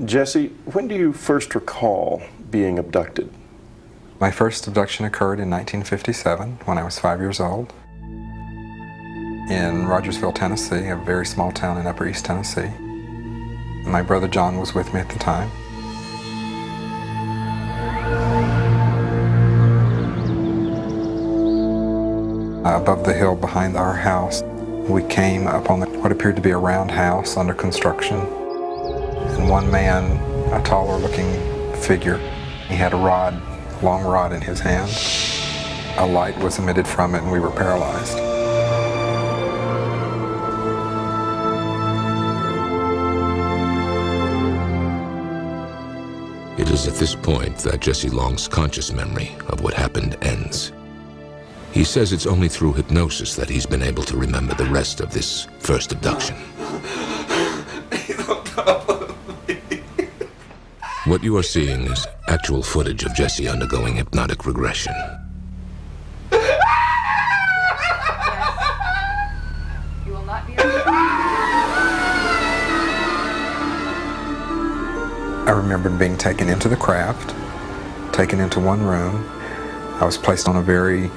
Jesse, when do you first recall being abducted? My first abduction occurred in 1957 when I was 5 years old in Rogersville, Tennessee, a very small town in Upper East Tennessee. My brother John was with me at the time. Above the hill behind our house, we came upon what appeared to be a roundhouse under construction. And one man, a taller looking figure, he had a long rod in his hand. A light was emitted from it and we were paralyzed. It is at this point that Jesse Long's conscious memory of what happened ends. He says it's only through hypnosis that he's been able to remember the rest of this first abduction. What you are seeing is actual footage of Jesse undergoing hypnotic regression. You will not be I remember being taken into the craft, taken into one room. I was placed on a very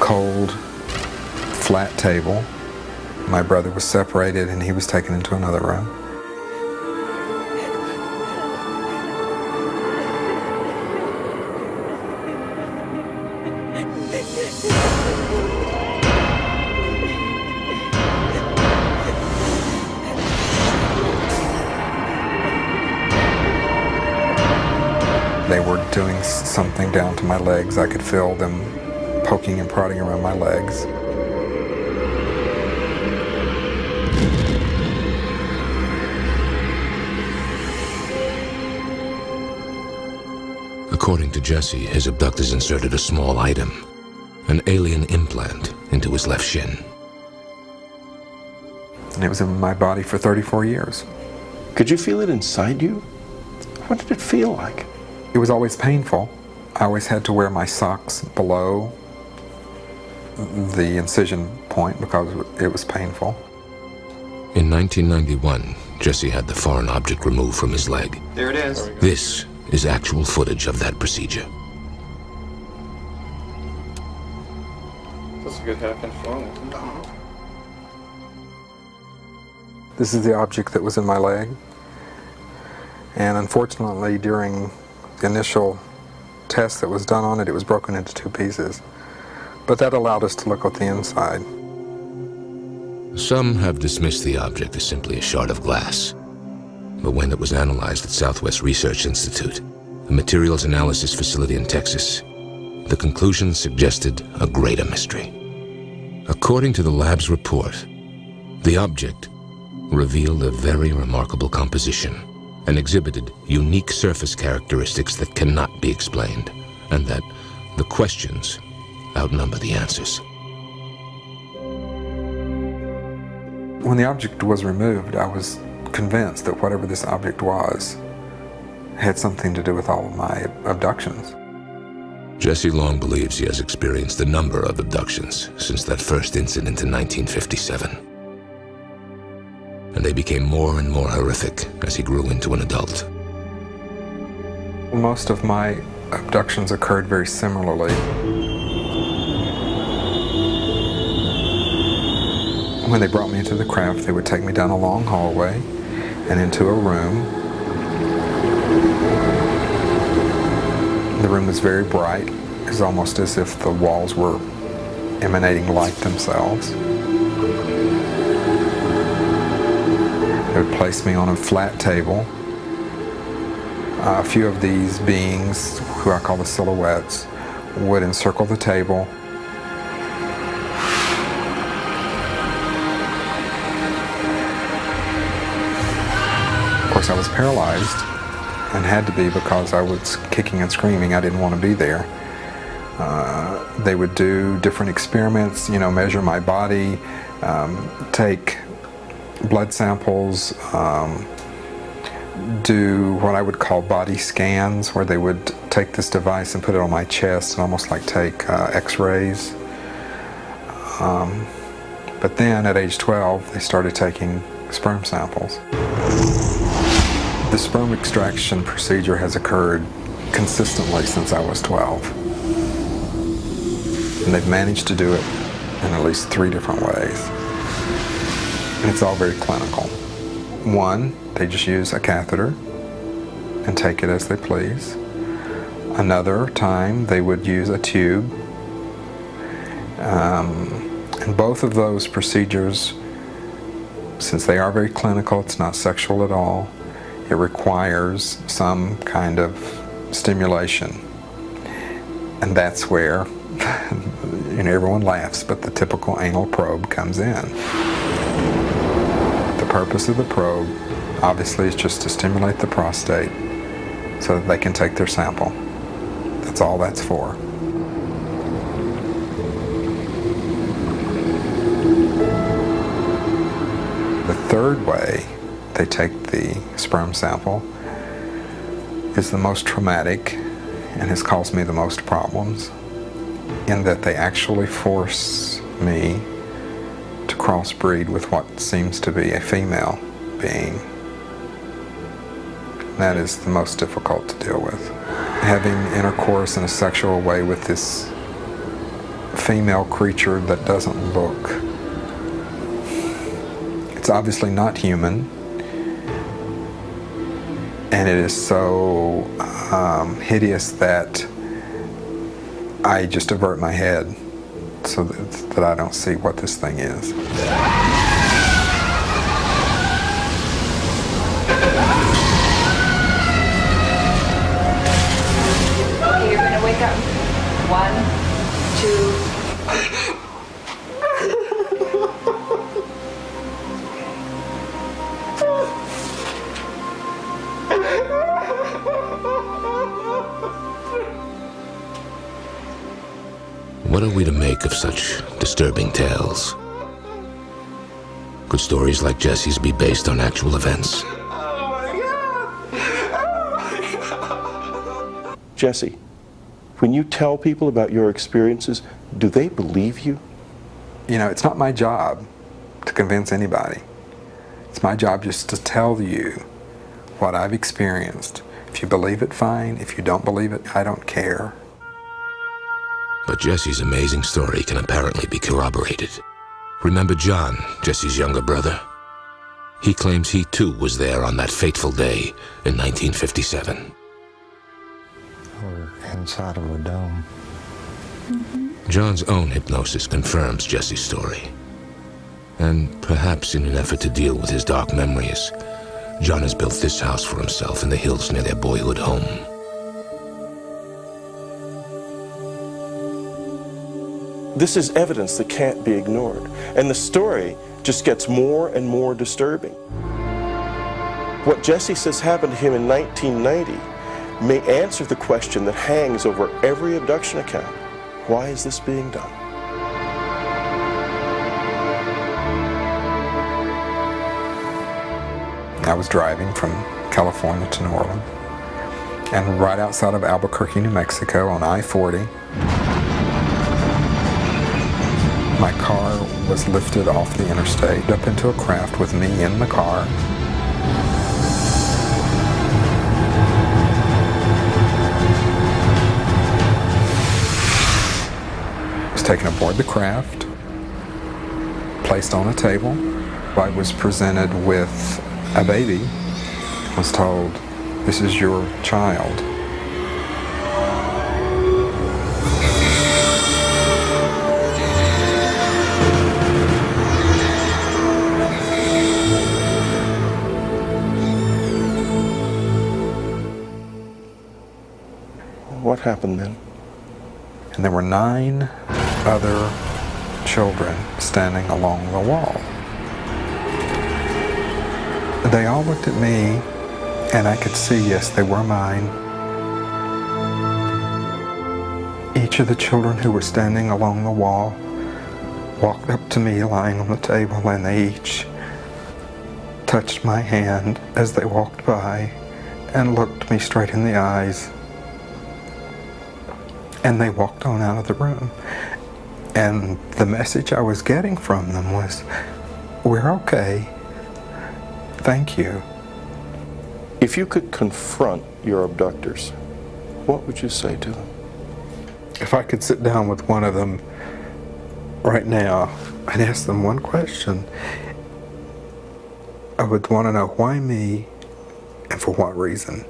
cold, flat table. My brother was separated and he was taken into another room. They were doing something down to my legs. I could feel them poking and prodding around my legs. According to Jesse, his abductors inserted a small item, an alien implant, into his left shin. And it was in my body for 34 years. Could you feel it inside you? What did it feel like? It was always painful. I always had to wear my socks below the incision point because it was painful. In 1991, Jesse had the foreign object removed from his leg. There it is. This is actual footage of that procedure. That's a good half-inch long. This is the object that was in my leg. And unfortunately, during the initial test that was done on it, it was broken into two pieces. But that allowed us to look at the inside. Some have dismissed the object as simply a shard of glass. But when it was analyzed at Southwest Research Institute, a materials analysis facility in Texas, the conclusions suggested a greater mystery. According to the lab's report, the object revealed a very remarkable composition and exhibited unique surface characteristics that cannot be explained, and that the questions outnumber the answers. When the object was removed, I was convinced that whatever this object was had something to do with all of my abductions. Jesse Long believes he has experienced a number of abductions since that first incident in 1957. And they became more and more horrific as he grew into an adult. Most of my abductions occurred very similarly. When they brought me into the craft, they would take me down a long hallway and into a room. The room was very bright. It was almost as if the walls were emanating light themselves. They would place me on a flat table. A few of these beings, who I call the silhouettes, would encircle the table. Of course, I was paralyzed and had to be because I was kicking and screaming. I didn't want to be there. They would do different experiments, measure my body, take blood samples, do what I would call body scans, where they would take this device and put it on my chest and almost like take x-rays. But then at age 12, they started taking sperm samples. The The sperm extraction procedure has occurred consistently since I was 12. And they've managed to do it in at least 3 different ways. And it's all very clinical. One, they just use a catheter and take it as they please. Another time, they would use a tube. And both of those procedures, since they are very clinical, it's not sexual at all, it requires some kind of stimulation. And that's where, everyone laughs, but the typical anal probe comes in. The purpose of the probe, obviously, is just to stimulate the prostate so that they can take their sample. That's all that's for. The third way they take the sperm sample is the most traumatic and has caused me the most problems, in that they actually force me to crossbreed with what seems to be a female being. That is the most difficult to deal with. Having intercourse in a sexual way with this female creature that doesn't look, it's obviously not human, and it is so hideous that I just avert my head so that I don't see what this thing is. Okay, you're gonna wake up. 1, 2. What are we to make of such disturbing tales? Could stories like Jesse's be based on actual events? Jesse, when you tell people about your experiences, do they believe you? It's not my job to convince anybody. It's my job just to tell you what I've experienced. If you believe it, fine. If you don't believe it, I don't care. But Jesse's amazing story can apparently be corroborated. Remember John, Jesse's younger brother? He claims he too was there on that fateful day in 1957. We're inside of a dome. John's own hypnosis confirms Jesse's story. And perhaps in an effort to deal with his dark memories, John has built this house for himself in the hills near their boyhood home. This is evidence that can't be ignored, and the story just gets more and more disturbing. What Jesse says happened to him in 1990 may answer the question that hangs over every abduction account. Why is this being done? I was driving from California to New Orleans, and right outside of Albuquerque, New Mexico on I-40, my car was lifted off the interstate up into a craft with me in the car. I was taken aboard the craft, placed on a table. I was presented with a baby, was told, "This is your child." What happened then? And there were 9 other children standing along the wall. They all looked at me, and I could see, yes, they were mine. Each of the children who were standing along the wall walked up to me lying on the table, and they each touched my hand as they walked by and looked me straight in the eyes. And they walked on out of the room. And the message I was getting from them was, "We're okay. Thank you." If you could confront your abductors, what would you say to them? If I could sit down with one of them right now and ask them one question, I would want to know why me and for what reason.